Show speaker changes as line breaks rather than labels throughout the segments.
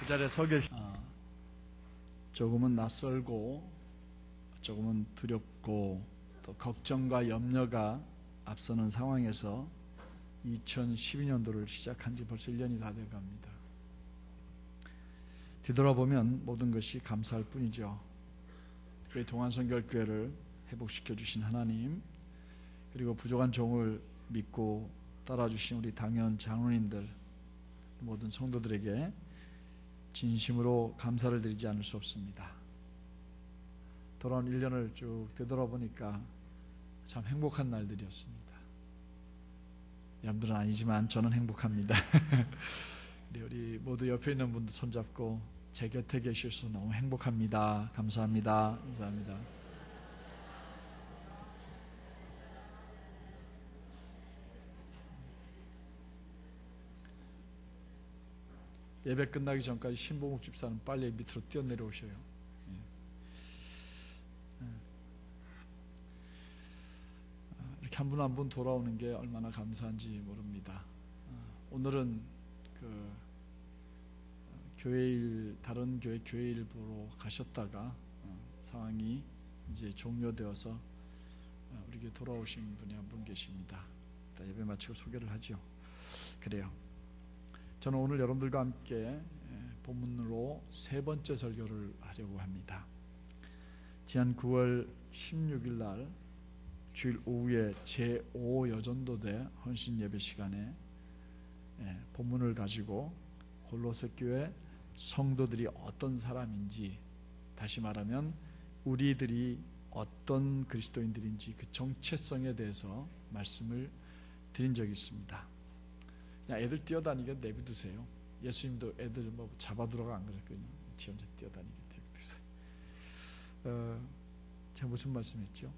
그 자리에 서 계신 조금은 낯설고 조금은 두렵고 또 걱정과 염려가 앞서는 상황에서 2012년도를 시작한 지 벌써 1년이 다 돼갑니다. 뒤돌아보면 모든 것이 감사할 뿐이죠. 우리 동안성결교회를 회복시켜 주신 하나님, 그리고 부족한 종을 믿고 따라주신 우리 당연 장로님들, 모든 성도들에게 진심으로 감사를 드리지 않을 수 없습니다. 돌아온 1년을 쭉 되돌아보니까 참 행복한 날들이었습니다. 여러분들은 아니지만 저는 행복합니다. 우리 모두 옆에 있는 분들 손잡고 제 곁에 계셔서 너무 행복합니다. 감사합니다. 감사합니다. 예배 끝나기 전까지 신봉욱 집사는 빨리 밑으로 뛰어내려오셔요. 이렇게 한 분 한 분 돌아오는 게 얼마나 감사한지 모릅니다. 오늘은 교회일, 다른 교회 교회일 보러 가셨다가 상황이 이제 종료되어서 우리에게 돌아오신 분이 한 분 계십니다. 예배 마치고 소개를 하죠. 그래요. 저는 오늘 여러분들과 함께 본문으로 세 번째 설교를 하려고 합니다. 지난 9월 16일 날 주일 오후에 제5여전도대 헌신 예배 시간에 본문을 가지고 골로새 교회 성도들이 어떤 사람인지, 다시 말하면 우리들이 어떤 그리스도인들인지 그 정체성에 대해서 말씀을 드린 적이 있습니다. 그냥 애들 뛰어다니게 내비두세요. 예수님도 애들 뭐 잡아들어가 안 그랬거든요. 지 혼자 뛰어다니게 내비두세요. 제가 무슨 말씀했죠?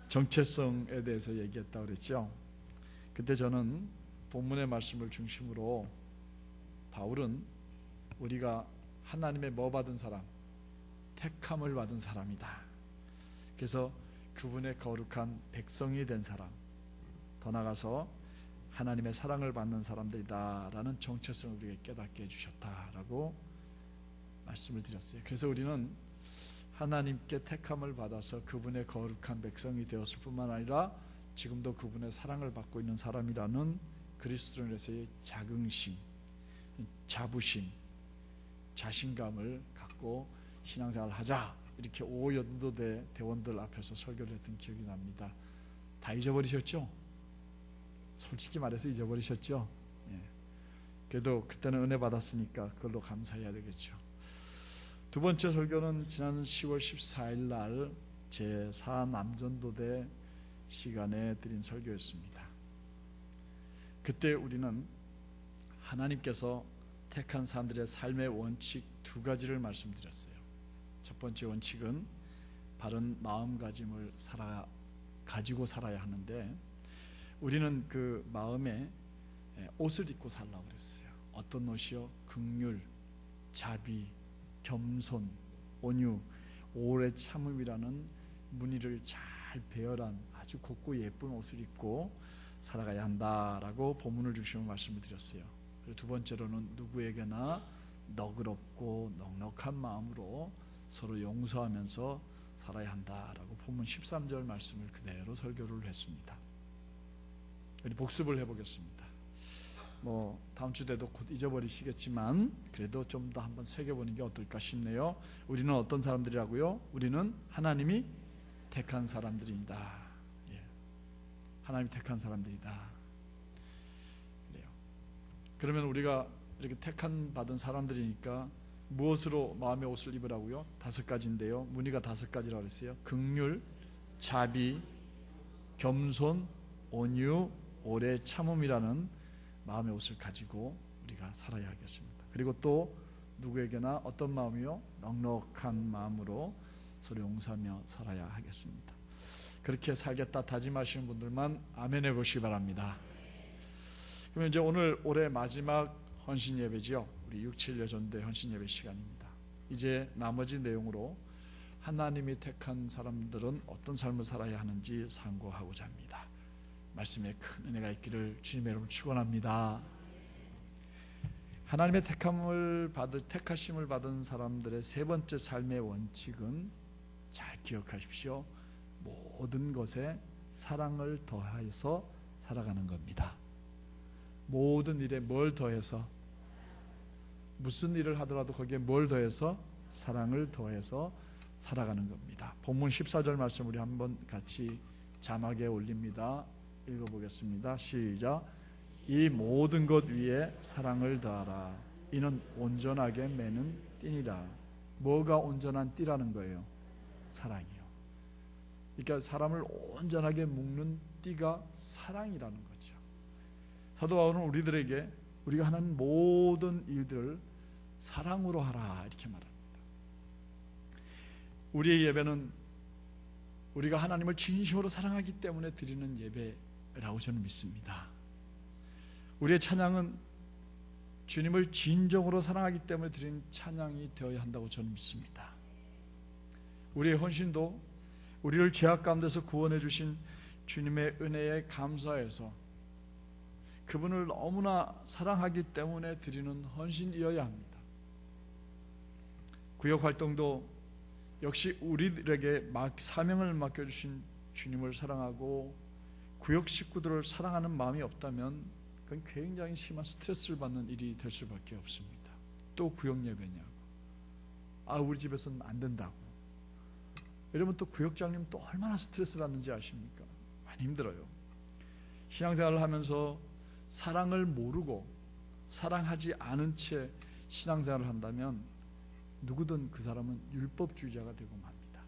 정체성에 대해서 얘기했다고 그랬죠. 그때 저는 본문의 말씀을 중심으로 바울은 우리가 하나님의 뭐 받은 사람? 택함을 받은 사람이다. 그래서 그분의 거룩한 백성이 된 사람, 더 나아가서 하나님의 사랑을 받는 사람들이다 라는 정체성을 우리에게 깨닫게 해주셨다라고 말씀을 드렸어요. 그래서 우리는 하나님께 택함을 받아서 그분의 거룩한 백성이 되었을 뿐만 아니라 지금도 그분의 사랑을 받고 있는 사람이라는 그리스도인에서의 자긍심, 자부심, 자신감을 갖고 신앙생활을 하자, 이렇게 5연도대 대원들 앞에서 설교를 했던 기억이 납니다. 다 잊어버리셨죠? 솔직히 말해서 잊어버리셨죠? 그래도 그때는 은혜 받았으니까 그걸로 감사해야 되겠죠. 두 번째 설교는 지난 10월 14일 날 제4남전도대 시간에 드린 설교였습니다. 그때 우리는 하나님께서 택한 사람들의 삶의 원칙 두 가지를 말씀드렸어요. 첫 번째 원칙은 바른 마음가짐을 가지고 살아야 하는데, 우리는 그 마음에 옷을 입고 살라고 그랬어요. 어떤 옷이요? 긍휼, 자비, 겸손, 온유, 오래 참음이라는 무늬를 잘 배열한 아주 곱고 예쁜 옷을 입고 살아가야 한다라고 본문을 중심으로 말씀을 드렸어요. 그리고 두 번째로는 누구에게나 너그럽고 넉넉한 마음으로 서로 용서하면서 살아야 한다라고 본문 13절 말씀을 그대로 설교를 했습니다. 우리 복습을 해보겠습니다. 다음 주 때도 곧 잊어버리시겠지만 그래도 좀 더 한번 새겨보는 게 어떨까 싶네요. 우리는 어떤 사람들이라고요? 우리는 하나님이 택한 사람들입니다. 하나님이 택한 사람들이다. 그래요. 그러면 우리가 이렇게 택한 받은 사람들이니까 무엇으로 마음의 옷을 입으라고요? 5가지인데요. 무늬가 5가지라고 했어요. 긍휼, 자비, 겸손, 온유, 오래 참음이라는 마음의 옷을 가지고 우리가 살아야 하겠습니다. 그리고 또 누구에게나 어떤 마음이요? 넉넉한 마음으로 서로 용서하며 살아야 하겠습니다. 그렇게 살겠다 다짐하시는 분들만 아멘 해보시기 바랍니다. 그러면 이제 오늘 올해 마지막 헌신 예배죠. 우리 6.7여전대 헌신 예배 시간입니다. 이제 나머지 내용으로 하나님이 택한 사람들은 어떤 삶을 살아야 하는지 상고하고자 합니다. 말씀에 큰 은혜가 있기를 주님의 이름으로 축원합니다. 하나님의 택하심을 받은 사람들의 세 번째 삶의 원칙은 잘 기억하십시오. 모든 것에 사랑을 더해서 살아가는 겁니다. 모든 일에 뭘 더해서? 무슨 일을 하더라도 거기에 뭘 더해서? 사랑을 더해서 살아가는 겁니다. 본문 14절 말씀 우리 한번 같이 자막에 올립니다. 읽어보겠습니다. 시작. 이 모든 것 위에 사랑을 더하라. 이는 온전하게 매는 띠니라. 뭐가 온전한 띠라는 거예요? 사랑이요. 그러니까 사람을 온전하게 묶는 띠가 사랑이라는 거죠. 사도 바울은 우리들에게 우리가 하는 모든 일들을 사랑으로 하라 이렇게 말합니다. 우리의 예배는 우리가 하나님을 진심으로 사랑하기 때문에 드리는 예배라고 저는 믿습니다. 우리의 찬양은 주님을 진정으로 사랑하기 때문에 드리는 찬양이 되어야 한다고 저는 믿습니다. 우리의 헌신도 우리를 죄악 가운데서 구원해 주신 주님의 은혜에 감사해서 그분을 너무나 사랑하기 때문에 드리는 헌신이어야 합니다. 구역 활동도 역시 우리들에게 사명을 맡겨주신 주님을 사랑하고 구역 식구들을 사랑하는 마음이 없다면 그건 굉장히 심한 스트레스를 받는 일이 될 수밖에 없습니다. 또 구역 예배냐고, 우리 집에서는 안 된다고. 여러분 또 구역장님 또 얼마나 스트레스 받는지 아십니까? 많이 힘들어요. 신앙생활을 하면서 사랑을 모르고 사랑하지 않은 채 신앙생활을 한다면 누구든 그 사람은 율법주의자가 되고 맙니다.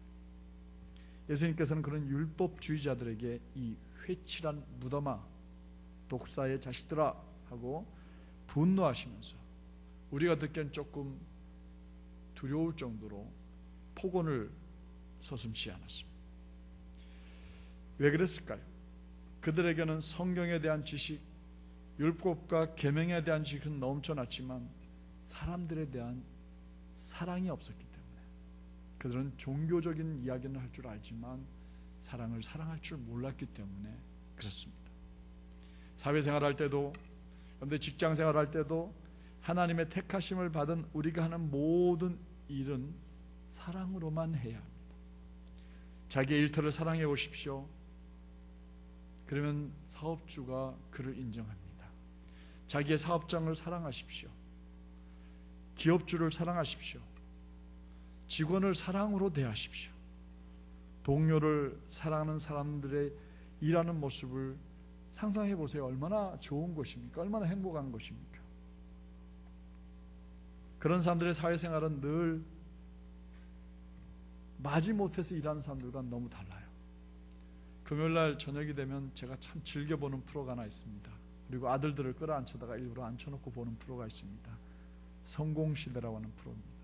예수님께서는 그런 율법주의자들에게 이 회칠한 무덤아, 독사의 자식들아 하고 분노하시면서 우리가 듣기엔 조금 두려울 정도로 폭언을 서슴지 않았습니다. 왜 그랬을까요? 그들에게는 성경에 대한 지식, 율법과 계명에 대한 지식은 넘쳐났지만 사람들에 대한 사랑이 없었기 때문에 그들은 종교적인 이야기는 할 줄 알지만 사랑을 사랑할 줄 몰랐기 때문에 그렇습니다. 사회생활할 때도, 그런데 직장생활할 때도 하나님의 택하심을 받은 우리가 하는 모든 일은 사랑으로만 해야 합니다. 자기의 일터를 사랑해 보십시오. 그러면 사업주가 그를 인정합니다. 자기의 사업장을 사랑하십시오. 기업주를 사랑하십시오. 직원을 사랑으로 대하십시오. 동료를 사랑하는 사람들의 일하는 모습을 상상해 보세요. 얼마나 좋은 것입니까? 얼마나 행복한 것입니까? 그런 사람들의 사회생활은 늘 마지못해서 일하는 사람들과 너무 달라요. 금요일날 저녁이 되면 제가 참 즐겨보는 프로가 하나 있습니다. 그리고 아들들을 끌어안쳐다가 일부러 앉혀놓고 보는 프로가 있습니다. 성공시대라고 하는 프로입니다.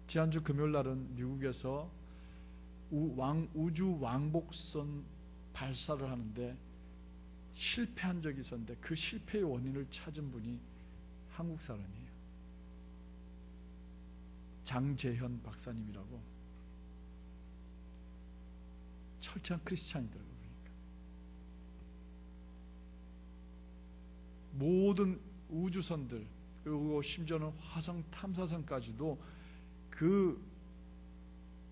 지난주 금요일날은 미국에서 우주 왕복선 발사를 하는데 실패한 적이 있었는데 그 실패의 원인을 찾은 분이 한국 사람이에요. 장재현 박사님이라고. 철저한 크리스찬이더라고요. 그러니까 모든 우주선들, 그리고 심지어는 화성 탐사선까지도 그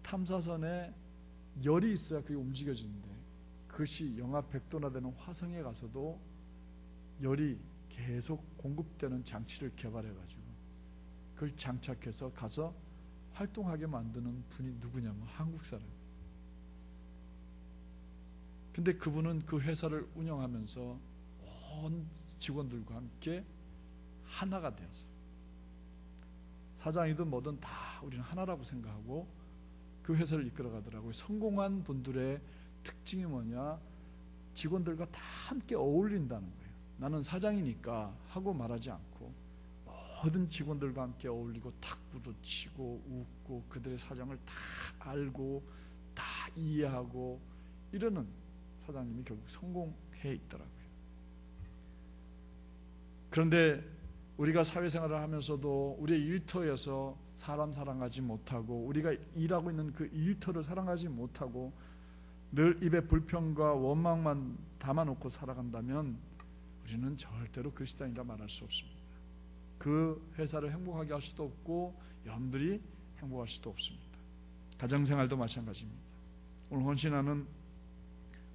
탐사선에 열이 있어야 그게 움직여지는데 그것이 영하 100도나 되는 화성에 가서도 열이 계속 공급되는 장치를 개발해가지고 그걸 장착해서 가서 활동하게 만드는 분이 누구냐면 한국 사람. 근데 그분은 그 회사를 운영하면서 온 직원들과 함께 하나가 되어서 사장이든 뭐든 다 우리는 하나라고 생각하고 그 회사를 이끌어가더라고요. 성공한 분들의 특징이 뭐냐? 직원들과 다 함께 어울린다는 거예요. 나는 사장이니까 하고 말하지 않고 모든 직원들과 함께 어울리고 탁구도 치고 웃고 그들의 사정을 다 알고 다 이해하고 이러는 사장님이 결국 성공해 있더라고요. 그런데 우리가 사회생활을 하면서도 우리의 일터에서 사람 사랑하지 못하고 우리가 일하고 있는 그 일터를 사랑하지 못하고 늘 입에 불평과 원망만 담아놓고 살아간다면 우리는 절대로 그리스도인이라 말할 수 없습니다. 그 회사를 행복하게 할 수도 없고 여러분들이 행복할 수도 없습니다. 가정생활도 마찬가지입니다. 오늘 헌신하는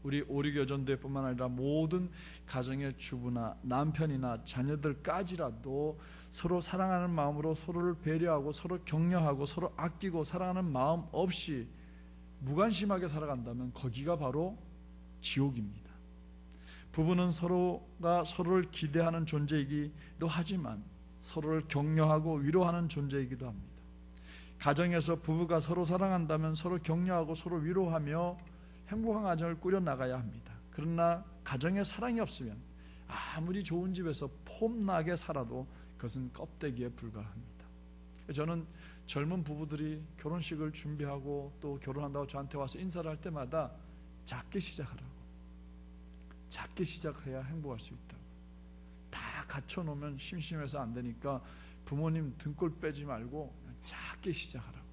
우리 오리교전도회뿐만 아니라 모든 가정의 주부나 남편이나 자녀들까지라도 서로 사랑하는 마음으로 서로를 배려하고 서로 격려하고 서로 아끼고 사랑하는 마음 없이 무관심하게 살아간다면 거기가 바로 지옥입니다. 부부는 서로가 서로를 기대하는 존재이기도 하지만 서로를 격려하고 위로하는 존재이기도 합니다. 가정에서 부부가 서로 사랑한다면 서로 격려하고 서로 위로하며 행복한 가정을 꾸려나가야 합니다. 그러나 가정에 사랑이 없으면 아무리 좋은 집에서 폼나게 살아도 그것은 껍데기에 불과합니다. 저는 젊은 부부들이 결혼식을 준비하고 또 결혼한다고 저한테 와서 인사를 할 때마다 작게 시작하라고, 작게 시작해야 행복할 수 있다고. 다 갖춰놓으면 심심해서 안 되니까 부모님 등골 빼지 말고 작게 시작하라고.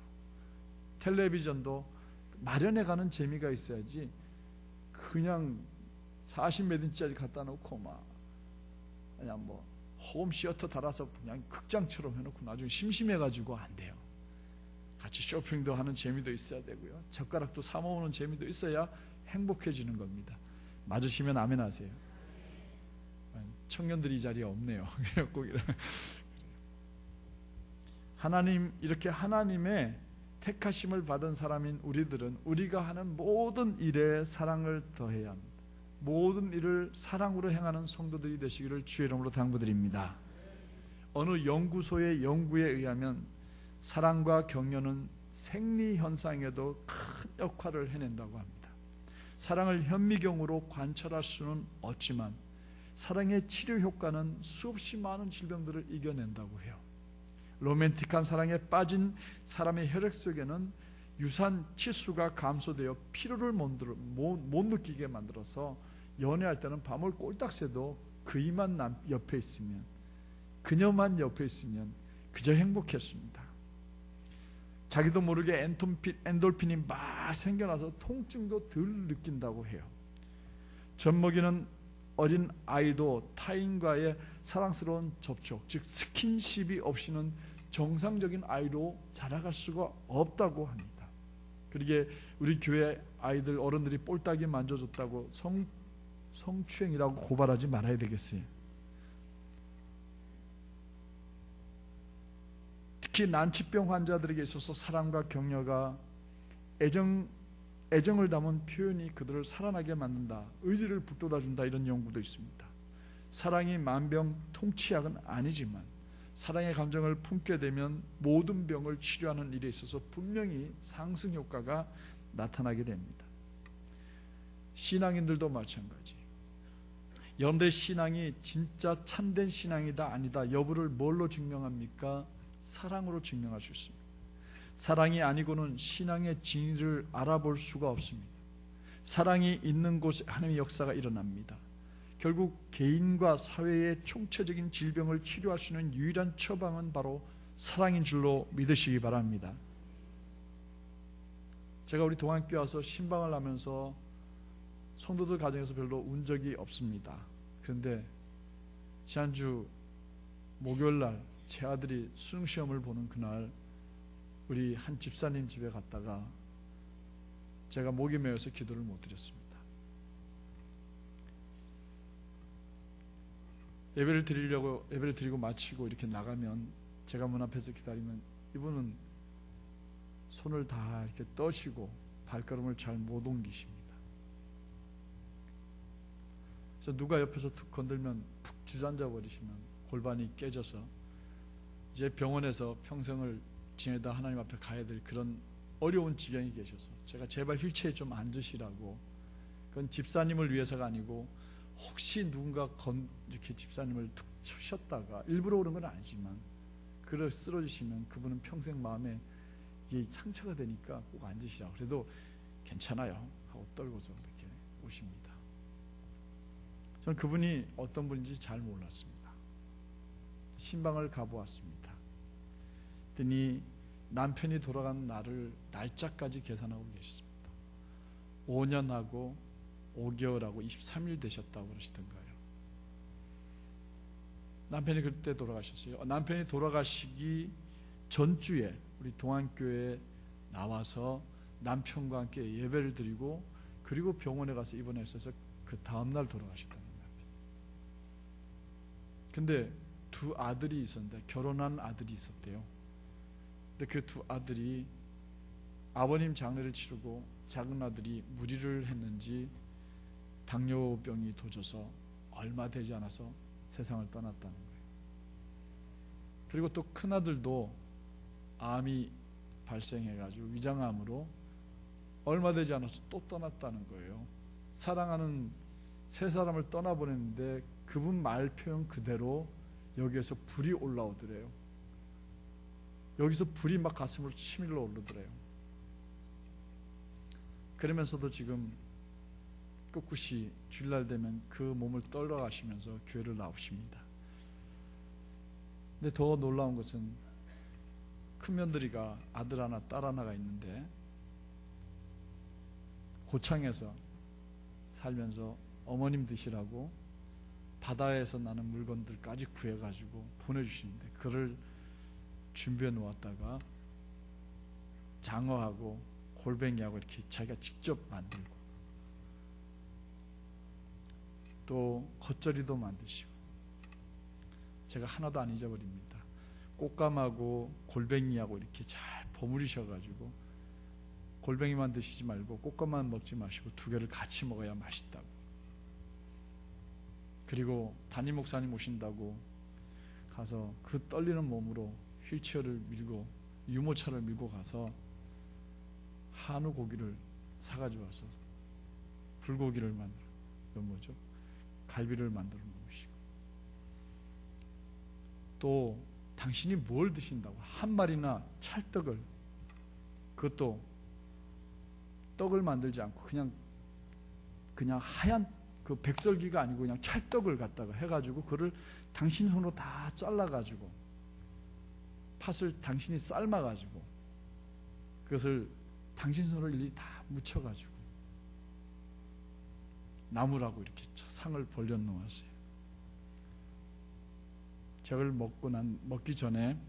텔레비전도 마련해가는 재미가 있어야지 그냥 40몇 인치짜리 갖다 놓고 막 그냥 뭐 홈시어터 달아서 그냥 극장처럼 해놓고 나중에 심심해가지고 안 돼요. 같이 쇼핑도 하는 재미도 있어야 되고요, 젓가락도 사 모으는 재미도 있어야 행복해지는 겁니다. 맞으시면 아멘 하세요. 청년들이 이 자리에 없네요. 꼭 하나님, 이렇게 하나님의 택하심을 받은 사람인 우리들은 우리가 하는 모든 일에 사랑을 더해야 합니다. 모든 일을 사랑으로 행하는 성도들이 되시기를 주의 이름으로 당부드립니다. 어느 연구소의 연구에 의하면 사랑과 격려는 생리현상에도 큰 역할을 해낸다고 합니다. 사랑을 현미경으로 관찰할 수는 없지만 사랑의 치료 효과는 수없이 많은 질병들을 이겨낸다고 해요. 로맨틱한 사랑에 빠진 사람의 혈액 속에는 유산 치수가 감소되어 피로를 못 느끼게 만들어서 연애할 때는 밤을 꼴딱 새도 그이만 옆에 있으면, 그녀만 옆에 있으면 그저 행복했습니다. 자기도 모르게 엔돌핀이 막 생겨나서 통증도 덜 느낀다고 해요. 젖먹이는 어린 아이도 타인과의 사랑스러운 접촉, 즉 스킨십이 없이는 정상적인 아이로 자라갈 수가 없다고 합니다. 그러게 우리 교회 아이들, 어른들이 볼따기 만져줬다고 성추행이라고 고발하지 말아야 되겠어요. 특히 난치병 환자들에게 있어서 사랑과 격려가 애정을 담은 표현이 그들을 살아나게 만든다, 의지를 북돋아준다, 이런 연구도 있습니다. 사랑이 만병통치약은 아니지만 사랑의 감정을 품게 되면 모든 병을 치료하는 일에 있어서 분명히 상승 효과가 나타나게 됩니다. 신앙인들도 마찬가지. 여러분들의 신앙이 진짜 참된 신앙이다 아니다 여부를 뭘로 증명합니까? 사랑으로 증명할 수 있습니다. 사랑이 아니고는 신앙의 진리를 알아볼 수가 없습니다. 사랑이 있는 곳에 하나님의 역사가 일어납니다. 결국 개인과 사회의 총체적인 질병을 치료할 수 있는 유일한 처방은 바로 사랑인 줄로 믿으시기 바랍니다. 제가 우리 동안교회 와서 신방을 하면서 성도들 가정에서 별로 운 적이 없습니다. 그런데 지난주 목요일날 제 아들이 수능시험을 보는 그날 우리 한 집사님 집에 갔다가 제가 목이 메어서 기도를 못 드렸습니다. 예배를 드리고 마치고 이렇게 나가면 제가 문 앞에서 기다리면 이분은 손을 다 이렇게 떠시고 발걸음을 잘 못 옮기십니다. 그래서 누가 옆에서 툭 건들면 푹 주저앉아 버리시면 골반이 깨져서 이제 병원에서 평생을 지내다 하나님 앞에 가야 될 그런 어려운 지경에 계셔서 제가 제발 휠체어에 좀 앉으시라고, 그건 집사님을 위해서가 아니고 혹시 누군가 이렇게 집사님을 툭 추셨다가 일부러 그런 건 아니지만 그걸 쓰러지시면 그분은 평생 마음에 이게 상처가 되니까 꼭 앉으시라고. 그래도 괜찮아요 하고 떨고서 이렇게 오십니다. 저는 그분이 어떤 분인지 잘 몰랐습니다. 신방을 가보았습니다. 그랬더니 남편이 돌아간 날짜까지 계산하고 계셨습니다. 5년하고 5개월하고 23일 되셨다고 그러시던가요. 남편이 그때 돌아가셨어요. 남편이 돌아가시기 전주에 우리 동안교회에 나와서 남편과 함께 예배를 드리고 그리고 병원에 가서 입원했어서 그 다음날 돌아가셨다는 남편. 근데 두 아들이 있었는데 결혼한 아들이 있었대요. 근데 그 두 아들이 아버님 장례를 치르고 작은 아들이 무리를 했는지 당뇨병이 도져서 얼마 되지 않아서 세상을 떠났다는 거예요. 그리고 또 큰아들도 암이 발생해가지고 위장암으로 얼마 되지 않아서 또 떠났다는 거예요. 사랑하는 세 사람을 떠나보냈는데 그분 말 표현 그대로 여기에서 불이 올라오더래요. 여기서 불이 막 가슴으로 치밀러 오르더래요. 그러면서도 지금 꿋꿋이 주일날 되면 그 몸을 떨러 가시면서 교회를 나오십니다. 근데 더 놀라운 것은 큰며느리가 아들 하나 딸 하나가 있는데 고창에서 살면서 어머님 드시라고 바다에서 나는 물건들까지 구해가지고 보내주시는데 그를 준비해 놓았다가 장어하고 골뱅이하고 이렇게 자기가 직접 만들고 또 겉절이도 만드시고 제가 하나도 안 잊어버립니다. 꽃감하고 골뱅이하고 이렇게 잘 버무리셔가지고 골뱅이만 드시지 말고 꽃감만 먹지 마시고 두 개를 같이 먹어야 맛있다고. 그리고 담임 목사님 오신다고 가서 그 떨리는 몸으로 휠체어를 밀고 유모차를 밀고 가서 한우 고기를 사가지고 와서 불고기를 만들어 뭐죠? 갈비를 만들어 놓으시고 또 당신이 뭘 드신다고 한 마리나 찰떡을 그것도 떡을 만들지 않고 그냥 하얀 그 백설기가 아니고 그냥 찰떡을 갖다가 해가지고 그를 당신 손으로 다 잘라가지고 팥을 당신이 삶아가지고 그것을 당신 손으로 일일이 다 묻혀가지고 나무라고 이렇게 상을 벌려놓았어요. 저걸 먹기 전에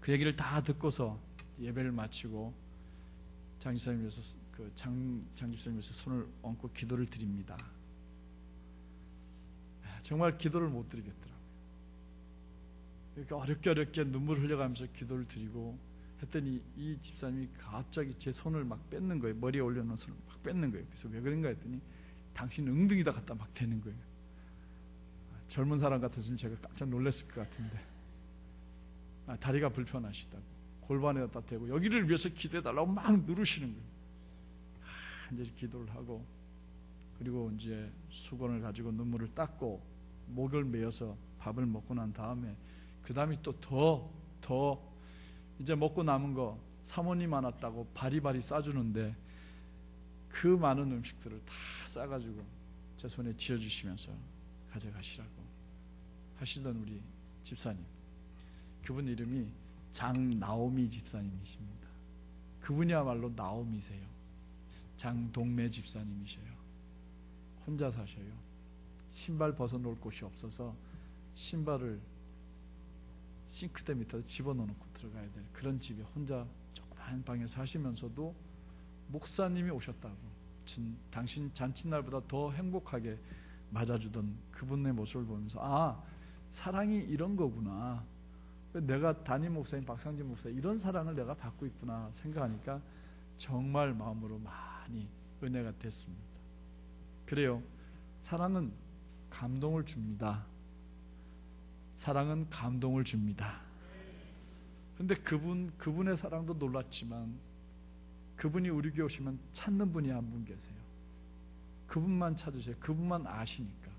그 얘기를 다 듣고서 예배를 마치고 장집사님께서 장집사님께서 손을 얹고 기도를 드립니다. 정말 기도를 못 드리겠더라고요. 그러니까 어렵게 눈물 흘려가면서 기도를 드리고 했더니 이 집사님이 갑자기 제 손을 막 뺏는 거예요. 머리에 올려놓은 손을 막 뺏는 거예요. 그래서 왜 그런가 했더니 당신 엉덩이다 갖다 막 대는 거예요. 젊은 사람 같았으면 제가 깜짝 놀랐을 것 같은데 다리가 불편하시다고 골반에다 대고 여기를 위해서 기도해달라고 막 누르시는 거예요. 이제 기도를 하고 그리고 이제 수건을 가지고 눈물을 닦고 목을 메어서 밥을 먹고 난 다음에 그 다음에 또 더 이제 먹고 남은 거 사모님 안 왔다고 바리바리 싸주는데 그 많은 음식들을 다 싸가지고 제 손에 쥐어주시면서 가져가시라고 하시던 우리 집사님, 그분 이름이 장나오미 집사님이십니다. 그분이야말로 나오미세요. 장동매 집사님이셔요. 혼자 사셔요. 신발 벗어놓을 곳이 없어서 신발을 싱크대 밑에 집어넣고 들어가야 될 그런 집에 혼자 조그만 방에 사시면서도 목사님이 오셨다고 당신 잔칫날보다 더 행복하게 맞아주던 그분의 모습을 보면서 사랑이 이런 거구나, 내가 담임 목사님 박상진 목사 이런 사랑을 내가 받고 있구나 생각하니까 정말 마음으로 많이 은혜가 됐습니다. 그래요, 사랑은 감동을 줍니다. 사랑은 감동을 줍니다. 근데 그분의 사랑도 놀랐지만 그분이 우리 교회 오시면 찾는 분이 한 분 계세요. 그분만 찾으세요. 그분만 아시니까.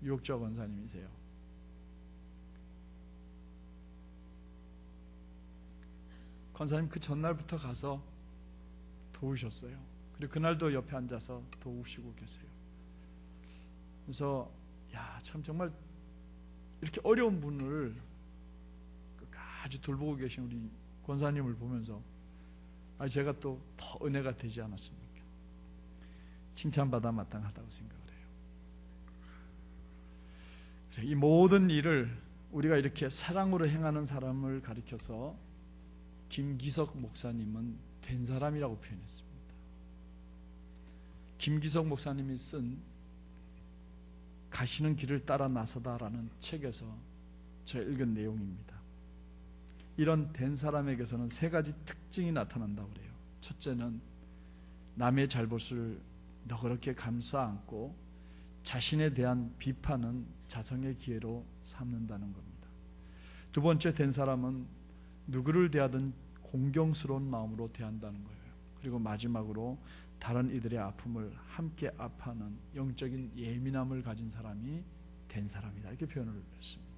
유옥자 권사님이세요. 권사님 그 전날부터 가서 도우셨어요. 그리고 그날도 옆에 앉아서 도우시고 계세요. 그래서 참 정말 이렇게 어려운 분을 끝까지 돌보고 계신 우리 권사님을 보면서 제가 또 더 은혜가 되지 않았습니까? 칭찬받아 마땅하다고 생각을 해요. 이 모든 일을 우리가 이렇게 사랑으로 행하는 사람을 가리켜서 김기석 목사님은 된 사람이라고 표현했습니다. 김기석 목사님이 쓴 가시는 길을 따라 나서다라는 책에서 제가 읽은 내용입니다. 이런 된 사람에게서는 세 가지 특징이 나타난다고 그래요. 첫째는 남의 잘못을 너그럽게 감싸 안고 자신에 대한 비판은 자성의 기회로 삼는다는 겁니다. 두 번째, 된 사람은 누구를 대하든 공경스러운 마음으로 대한다는 거예요. 그리고 마지막으로 다른 이들의 아픔을 함께 아파하는 영적인 예민함을 가진 사람이 된 사람이다, 이렇게 표현을 했습니다.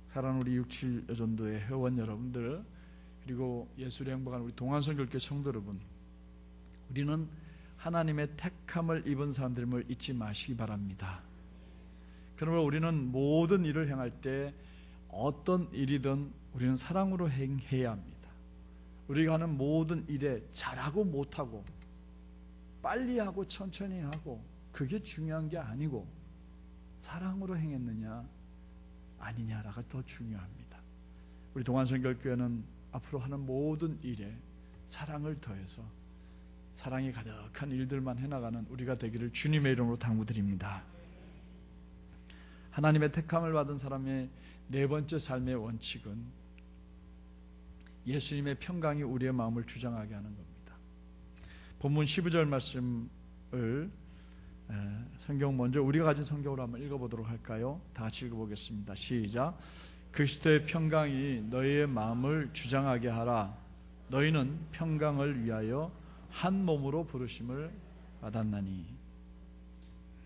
사랑하는 우리 67 여전도의 회원 여러분들, 그리고 예수를 행복한 우리 동안선교회 성도 여러분, 우리는 하나님의 택함을 입은 사람들임을 잊지 마시기 바랍니다. 그러므로 우리는 모든 일을 행할 때 어떤 일이든 우리는 사랑으로 행해야 합니다. 우리가 하는 모든 일에 잘하고 못하고 빨리 하고 천천히 하고 그게 중요한 게 아니고 사랑으로 행했느냐 아니냐가 더 중요합니다. 우리 동안선교회는 앞으로 하는 모든 일에 사랑을 더해서 사랑이 가득한 일들만 해나가는 우리가 되기를 주님의 이름으로 당부드립니다. 하나님의 택함을 받은 사람의 네 번째 삶의 원칙은 예수님의 평강이 우리의 마음을 주장하게 하는 겁니다. 본문 12절 말씀을 성경 먼저 우리가 가진 성경으로 한번 읽어보도록 할까요? 다 같이 읽어보겠습니다. 시작. 그리스도의 평강이 너희의 마음을 주장하게 하라. 너희는 평강을 위하여 한 몸으로 부르심을 받았나니.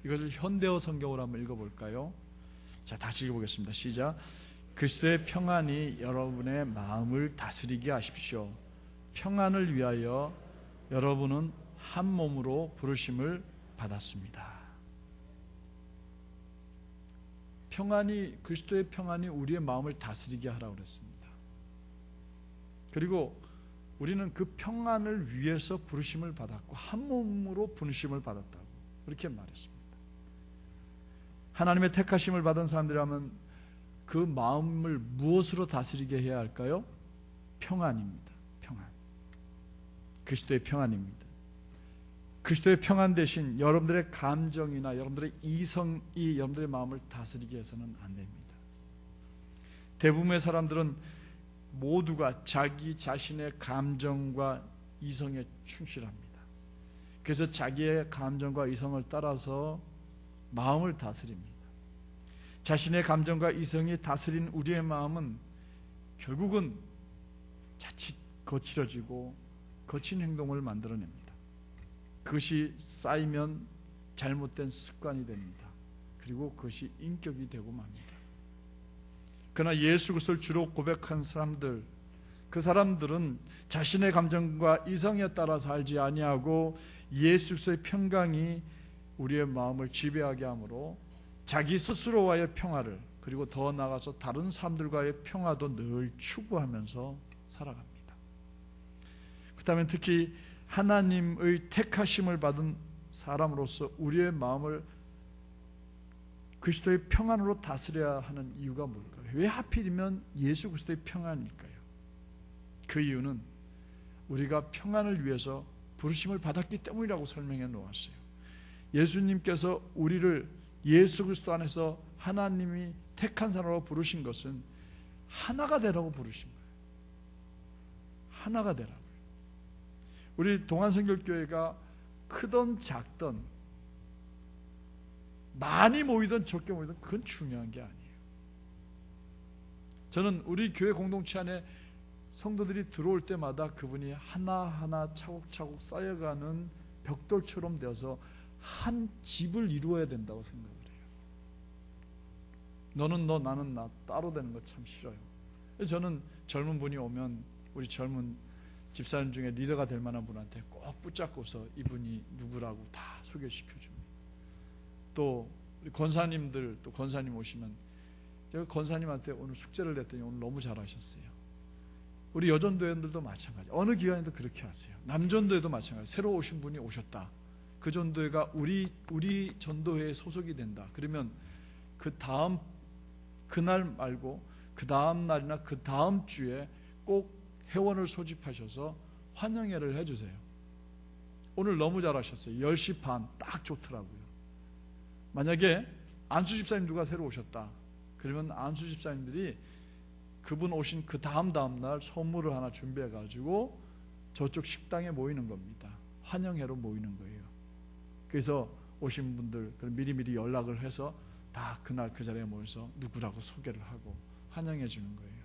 이것을 현대어 성경으로 한번 읽어볼까요? 자, 다시 읽어보겠습니다. 시작. 그리스도의 평안이 여러분의 마음을 다스리게 하십시오. 평안을 위하여 여러분은 한 몸으로 부르심을 받았습니다. 그리스도의 평안이 우리의 마음을 다스리게 하라고 그랬습니다. 그리고 우리는 그 평안을 위해서 부르심을 받았고 한 몸으로 부르심을 받았다고 그렇게 말했습니다. 하나님의 택하심을 받은 사람들이라면 그 마음을 무엇으로 다스리게 해야 할까요? 평안입니다. 평안. 그리스도의 평안입니다. 그리스도의 평안 대신 여러분들의 감정이나 여러분들의 이성이 여러분들의 마음을 다스리게 해서는 안 됩니다. 대부분의 사람들은 모두가 자기 자신의 감정과 이성에 충실합니다. 그래서 자기의 감정과 이성을 따라서 마음을 다스립니다. 자신의 감정과 이성이 다스린 우리의 마음은 결국은 자칫 거칠어지고 거친 행동을 만들어냅니다. 그것이 쌓이면 잘못된 습관이 됩니다. 그리고 그것이 인격이 되고 맙니다. 그러나 예수 그리스도를 주로 고백한 사람들, 그 사람들은 자신의 감정과 이성에 따라 살지 아니하고 예수 그리스도의 평강이 우리의 마음을 지배하게 하므로 자기 스스로와의 평화를, 그리고 더 나아가서 다른 사람들과의 평화도 늘 추구하면서 살아갑니다. 그렇다면 특히 하나님의 택하심을 받은 사람으로서 우리의 마음을 그리스도의 평안으로 다스려야 하는 이유가 뭘까요? 왜 하필이면 예수 그리스도의 평안일까요? 그 이유는 우리가 평안을 위해서 부르심을 받았기 때문이라고 설명해 놓았어요. 예수님께서 우리를 예수 그리스도 안에서 하나님이 택한 사람으로 부르신 것은 하나가 되라고 부르신 거예요. 하나가 되라고. 우리 동안선교교회가 크던 작던 많이 모이든 적게 모이든 그건 중요한 게 아니에요. 저는 우리 교회 공동체 안에 성도들이 들어올 때마다 그분이 하나하나 차곡차곡 쌓여가는 벽돌처럼 되어서 한 집을 이루어야 된다고 생각을 해요. 너는 너, 나는 나 따로 되는 거 참 싫어요. 저는 젊은 분이 오면 우리 젊은 집사님 중에 리더가 될 만한 분한테 꼭 붙잡고서 이분이 누구라고 다 소개시켜줍니다. 또 우리 권사님들, 또 권사님 오시면 제가 권사님한테 오늘 숙제를 냈더니 오늘 너무 잘하셨어요. 우리 여전도회원들도 마찬가지. 어느 기관에도 그렇게 하세요. 남전도회도 마찬가지. 새로 오신 분이 오셨다. 그 전도회가 우리 전도회에 소속이 된다. 그러면 그 다음 그날 말고 그 다음 날이나 그 다음 주에 꼭 회원을 소집하셔서 환영회를 해주세요. 오늘 너무 잘하셨어요. 10시 반 딱 좋더라고요. 만약에 안수 집사님 누가 새로 오셨다 그러면 안수 집사님들이 그분 오신 그 다음 날 선물을 하나 준비해 가지고 저쪽 식당에 모이는 겁니다. 환영회로 모이는 거예요. 그래서 오신 분들 미리미리 연락을 해서 다 그날 그 자리에 모여서 누구라고 소개를 하고 환영해 주는 거예요.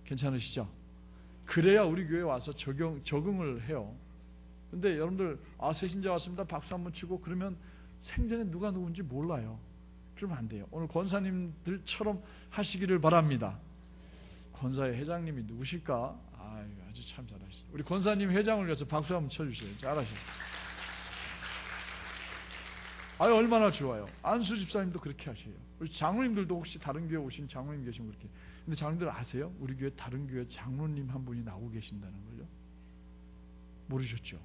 괜찮으시죠? 그래야 우리 교회에 와서 적응을 해요. 근데 여러분들 새신자 왔습니다 박수 한번 치고 그러면 생전에 누가 누군지 몰라요. 그러면 안 돼요. 오늘 권사님들처럼 하시기를 바랍니다. 권사의 회장님이 누구실까? 아주 참 잘하셨어요. 우리 권사님 회장을 위해서 박수 한번 쳐주세요. 잘하셨어요. 얼마나 좋아요. 안수 집사님도 그렇게 하세요. 우리 장로님들도 혹시 다른 교회 오신 장로님 계시면 그렇게. 근데 장로님들 아세요? 우리 교회 다른 교회 장로님 한 분이 나오고 계신다는 걸요? 모르셨죠?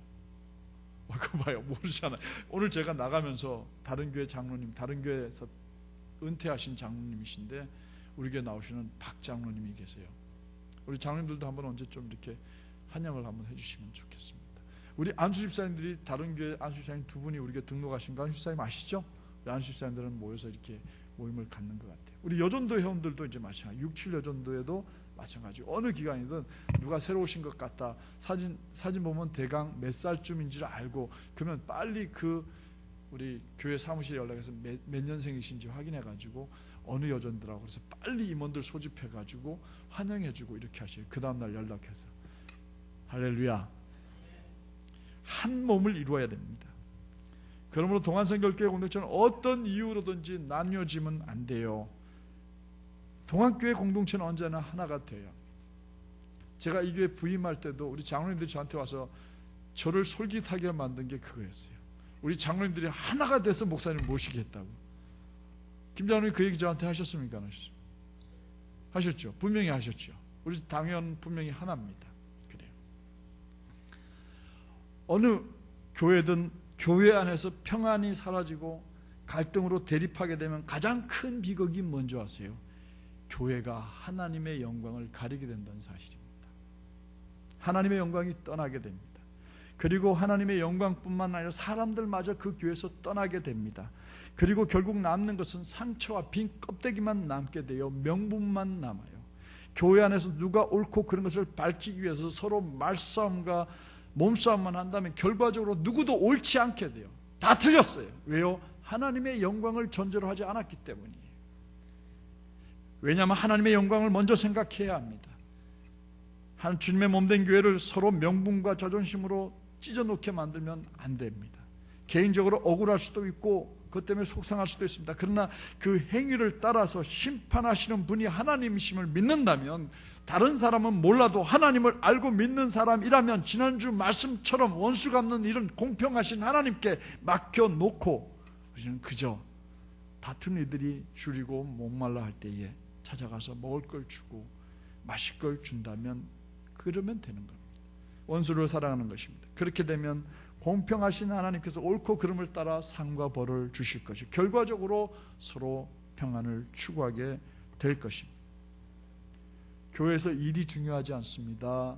그거 봐요. 모르잖아요. 오늘 제가 나가면서 다른 교회 장로님, 다른 교회에서 은퇴하신 장로님이신데 우리 교회 나오시는 박 장로님이 계세요. 우리 장로님들도 한번 언제좀 이렇게 환영을 한번 해주시면 좋겠습니다. 우리 안수 집사님들이 다른 교회 안수 집사님 두 분이 우리 교회 등록하신 거 안수 집사님 아시죠? 안수 집사님들은 모여서 이렇게 모임을 갖는 것 같아요. 우리 여전도 회원들도 이제 마찬가지. 67 여전도에도 마찬가지. 어느 기간이든 누가 새로 오신 것 같다. 사진 보면 대강 몇 살쯤인지를 알고 그러면 빨리 우리 교회 사무실에 연락해서 몇 년생이신지 확인해가지고 어느 여전들하고 그래서 빨리 임원들 소집해가지고 환영해주고 이렇게 하셔요. 그 다음날 연락해서. 할렐루야. 한 몸을 이루어야 됩니다. 그러므로 동안성결교회 공동체는 어떤 이유로든지 나뉘어지면 안 돼요. 동안교회 공동체는 언제나 하나가 돼요. 제가 이 교회 부임할 때도 우리 장로님들이 저한테 와서 저를 솔깃하게 만든 게 그거였어요. 우리 장로님들이 하나가 돼서 목사님 모시겠다고. 김 장로님 그 얘기 저한테 하셨습니까? 안 하셨죠? 하셨죠? 분명히 하셨죠. 우리 당연 분명히 하나입니다. 그래요. 어느 교회든 교회 안에서 평안이 사라지고 갈등으로 대립하게 되면 가장 큰 비극이 뭔지 아세요? 교회가 하나님의 영광을 가리게 된다는 사실입니다. 하나님의 영광이 떠나게 됩니다. 그리고 하나님의 영광뿐만 아니라 사람들마저 그 교회에서 떠나게 됩니다. 그리고 결국 남는 것은 상처와 빈 껍데기만 남게 돼요. 명분만 남아요. 교회 안에서 누가 옳고 그런 것을 밝히기 위해서 서로 말싸움과 몸싸움만 한다면 결과적으로 누구도 옳지 않게 돼요. 다 틀렸어요. 왜요? 하나님의 영광을 전제로 하지 않았기 때문이에요. 왜냐하면 하나님의 영광을 먼저 생각해야 합니다. 주님의 몸된 교회를 서로 명분과 자존심으로 찢어놓게 만들면 안 됩니다. 개인적으로 억울할 수도 있고 그것 때문에 속상할 수도 있습니다. 그러나 그 행위를 따라서 심판하시는 분이 하나님이심을 믿는다면 다른 사람은 몰라도 하나님을 알고 믿는 사람이라면 지난주 말씀처럼 원수 갚는 일은 공평하신 하나님께 맡겨놓고 우리는 그저 다툰 이들이 줄이고 목말라 할 때에 찾아가서 먹을 걸 주고 마실 걸 준다면 그러면 되는 겁니다. 원수를 사랑하는 것입니다. 그렇게 되면 공평하신 하나님께서 옳고 그름을 따라 상과 벌을 주실 것이고 결과적으로 서로 평안을 추구하게 될 것입니다. 교회에서 일이 중요하지 않습니다.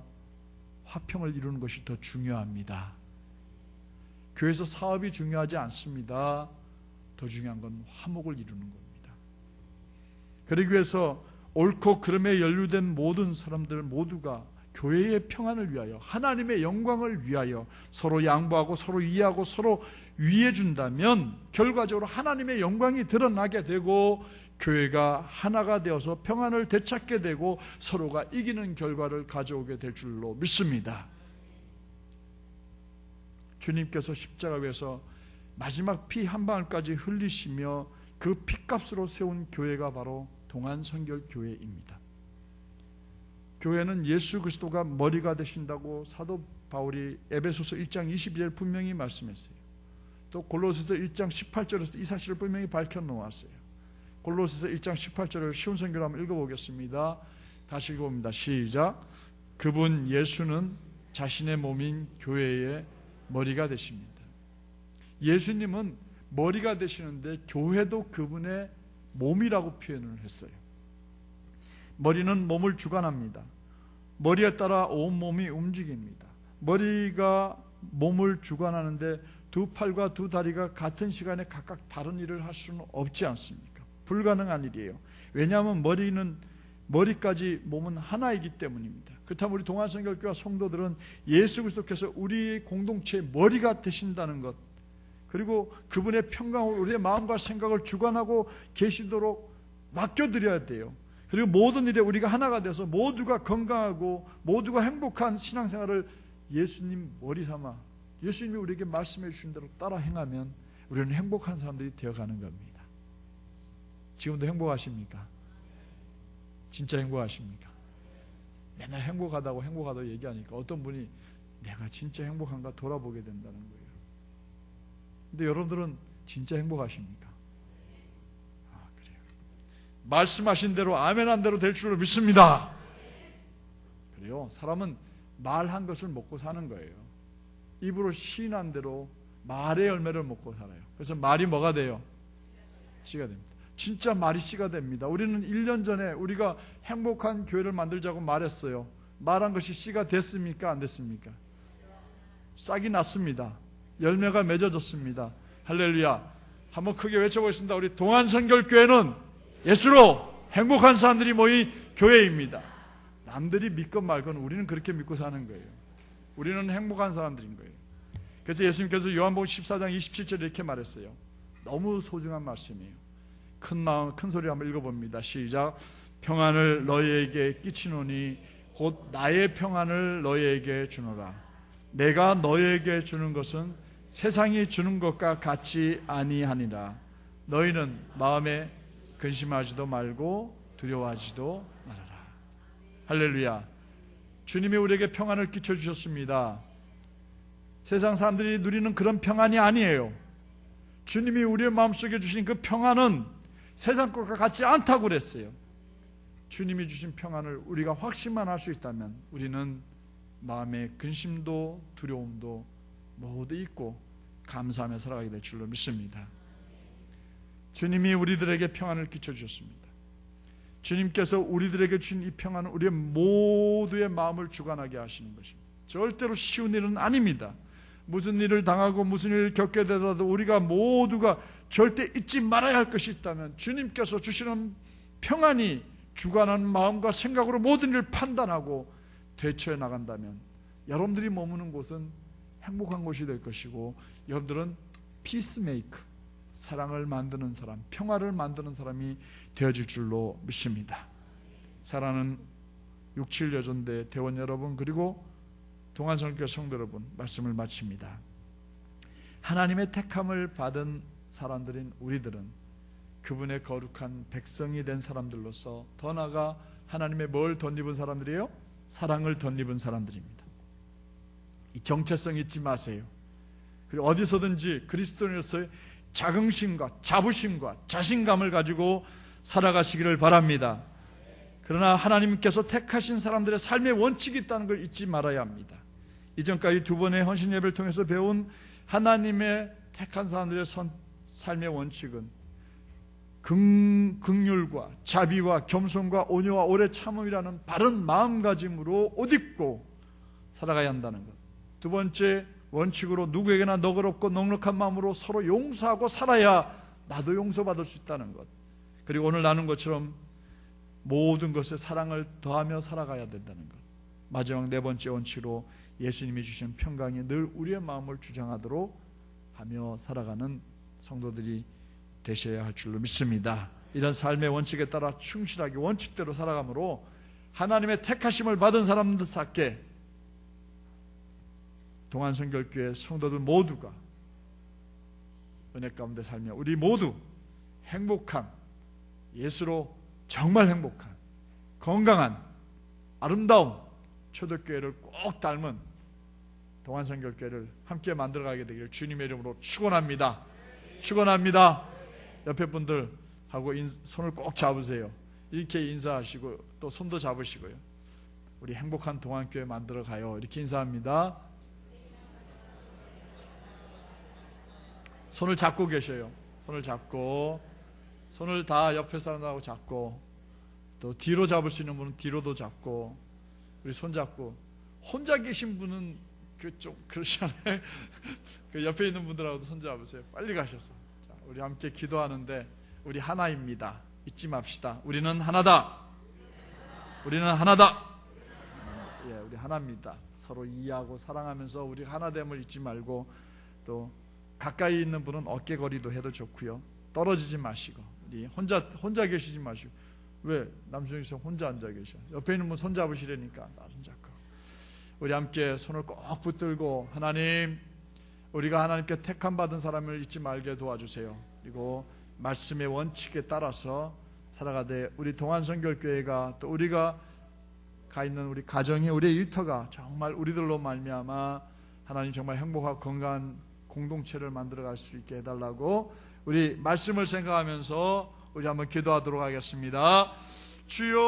화평을 이루는 것이 더 중요합니다. 교회에서 사업이 중요하지 않습니다. 더 중요한 건 화목을 이루는 겁니다. 그러기 위해서 옳고 그름에 연루된 모든 사람들 모두가 교회의 평안을 위하여 하나님의 영광을 위하여 서로 양보하고 서로 이해하고 서로 위해 준다면 결과적으로 하나님의 영광이 드러나게 되고 교회가 하나가 되어서 평안을 되찾게 되고 서로가 이기는 결과를 가져오게 될 줄로 믿습니다. 주님께서 십자가 위에서 마지막 피 한 방울까지 흘리시며 그 피값으로 세운 교회가 바로 동안성결교회입니다. 교회는 예수 그리스도가 머리가 되신다고 사도 바울이 에베소서 1장 22절 분명히 말씀했어요. 또 골로새서 1장 18절에서 이 사실을 분명히 밝혀놓았어요. 골로새서 1장 18절을 쉬운 성경으로 한번 읽어보겠습니다. 다시 읽어봅니다. 시작. 그분 예수는 자신의 몸인 교회의 머리가 되십니다. 예수님은 머리가 되시는데 교회도 그분의 몸이라고 표현을 했어요. 머리는 몸을 주관합니다. 머리에 따라 온몸이 움직입니다. 머리가 몸을 주관하는데 두 팔과 두 다리가 같은 시간에 각각 다른 일을 할 수는 없지 않습니까? 불가능한 일이에요. 왜냐하면 머리까지 몸은 하나이기 때문입니다. 그렇다면 우리 동안성결교회 성도들은 예수 그리스도께서 우리 공동체의 머리가 되신다는 것, 그리고 그분의 평강을 우리의 마음과 생각을 주관하고 계시도록 맡겨드려야 돼요. 그리고 모든 일에 우리가 하나가 돼서 모두가 건강하고 모두가 행복한 신앙생활을 예수님 머리 삼아 예수님이 우리에게 말씀해 주신 대로 따라 행하면 우리는 행복한 사람들이 되어가는 겁니다. 지금도 행복하십니까? 진짜 행복하십니까? 맨날 행복하다고 얘기하니까 어떤 분이 내가 진짜 행복한가 돌아보게 된다는 거예요. 근데 여러분들은 진짜 행복하십니까? 그래요. 말씀하신 대로 아멘한 대로 될 줄로 믿습니다. 그래요. 사람은 말한 것을 먹고 사는 거예요. 입으로 시인한 대로 말의 열매를 먹고 살아요. 그래서 말이 뭐가 돼요? 씨가 됩니다. 진짜 말이 씨가 됩니다. 우리는 1년 전에 우리가 행복한 교회를 만들자고 말했어요. 말한 것이 씨가 됐습니까? 안 됐습니까? 싹이 났습니다. 열매가 맺어졌습니다. 할렐루야. 한번 크게 외쳐보겠습니다. 우리 동안선결교회는 예수로 행복한 사람들이 모인 교회입니다. 남들이 믿건 말건 우리는 그렇게 믿고 사는 거예요. 우리는 행복한 사람들인 거예요. 그래서 예수님께서 요한복음 14장 27절에 이렇게 말했어요. 너무 소중한 말씀이에요. 큰 소리로 한번 읽어봅니다. 시작. 평안을 너희에게 끼치노니 곧 나의 평안을 너희에게 주노라. 내가 너희에게 주는 것은 세상이 주는 것과 같이 아니하니라. 너희는 마음에 근심하지도 말고 두려워하지도 말아라. 할렐루야. 주님이 우리에게 평안을 끼쳐주셨습니다. 세상 사람들이 누리는 그런 평안이 아니에요. 주님이 우리의 마음속에 주신 그 평안은 세상 것과 같지 않다고 그랬어요. 주님이 주신 평안을 우리가 확신만 할 수 있다면 우리는 마음의 근심도 두려움도 모두 잊고 감사하며 살아가게 될 줄로 믿습니다. 주님이 우리들에게 평안을 끼쳐주셨습니다. 주님께서 우리들에게 주신 이 평안은 우리의 모두의 마음을 주관하게 하시는 것입니다. 절대로 쉬운 일은 아닙니다. 무슨 일을 당하고 무슨 일을 겪게 되더라도 우리가 모두가 절대 잊지 말아야 할 것이 있다면 주님께서 주시는 평안이 주관하는 마음과 생각으로 모든 일을 판단하고 대처해 나간다면 여러분들이 머무는 곳은 행복한 곳이 될 것이고 여러분들은 피스메이커, 사랑을 만드는 사람, 평화를 만드는 사람이 되어질 줄로 믿습니다. 사랑하는 67 여전대 대원 여러분, 그리고 동안선교회 성도 여러분, 말씀을 마칩니다. 하나님의 택함을 받은 사람들인 우리들은 그분의 거룩한 백성이 된 사람들로서 더 나아가 하나님의 뭘 덧입은 사람들이에요? 사랑을 덧입은 사람들입니다. 이 정체성 잊지 마세요. 그리고 어디서든지 그리스도인으로서의 자긍심과 자부심과 자신감을 가지고 살아가시기를 바랍니다. 그러나 하나님께서 택하신 사람들의 삶의 원칙이 있다는 걸 잊지 말아야 합니다. 이전까지 두 번의 헌신 예배를 통해서 배운 하나님의 택한 사람들의 삶의 원칙은 긍휼과 자비와 겸손과 온유와 오래 참음이라는 바른 마음가짐으로 옷 입고 살아가야 한다는 것. 두 번째 원칙으로 누구에게나 너그럽고 넉넉한 마음으로 서로 용서하고 살아야 나도 용서받을 수 있다는 것. 그리고 오늘 나눈 것처럼 모든 것에 사랑을 더하며 살아가야 된다는 것. 마지막 네 번째 원칙으로 예수님이 주신 평강이 늘 우리의 마음을 주장하도록 하며 살아가는 성도들이 되셔야 할 줄로 믿습니다. 이런 삶의 원칙에 따라 충실하게 원칙대로 살아가므로 하나님의 택하심을 받은 사람들답게 동안선결교회 성도들 모두가 은혜 가운데 살며 우리 모두 행복한, 예수로 정말 행복한, 건강한, 아름다운 초대교회를 꼭 닮은 동안선결교회를 함께 만들어가게 되기를 주님의 이름으로 축원합니다. 축원합니다. 옆에 분들하고 손을 꼭 잡으세요. 이렇게 인사하시고 또 손도 잡으시고요. 우리 행복한 동안교회 만들어가요. 이렇게 인사합니다. 손을 잡고 계셔요. 손을 다 옆에 사람하고 잡고, 또 뒤로 잡을 수 있는 분은 뒤로도 잡고, 우리 손 잡고. 혼자 계신 분은 좀 그러시잖아요. 그 옆에 있는 분들하고도 손 잡으세요. 빨리 가셔서. 자, 우리 함께 기도하는데, 우리 하나입니다. 잊지 맙시다. 우리는 하나다. 우리 하나입니다. 서로 이해하고 사랑하면서 우리 하나됨을 잊지 말고, 또 가까이 있는 분은 어깨거리도 해도 좋고요. 떨어지지 마시고, 우리 혼자 계시지 마시고. 왜 남순희 씨 혼자 앉아 계셔? 옆에 있는 분 손 잡으시려니까 나 손 잡고. 우리 함께 손을 꼭 붙들고, 하나님, 우리가 하나님께 택함 받은 사람을 잊지 말게 도와주세요. 그리고 말씀의 원칙에 따라서 살아가되, 우리 동안선결교회가, 또 우리가 가 있는 우리 가정이, 우리의 일터가 정말 우리들로 말미암아 하나님 정말 행복하고 건강한 공동체를 만들어갈 수 있게 해달라고, 우리 말씀을 생각하면서 우리 한번 기도하도록 하겠습니다. 주여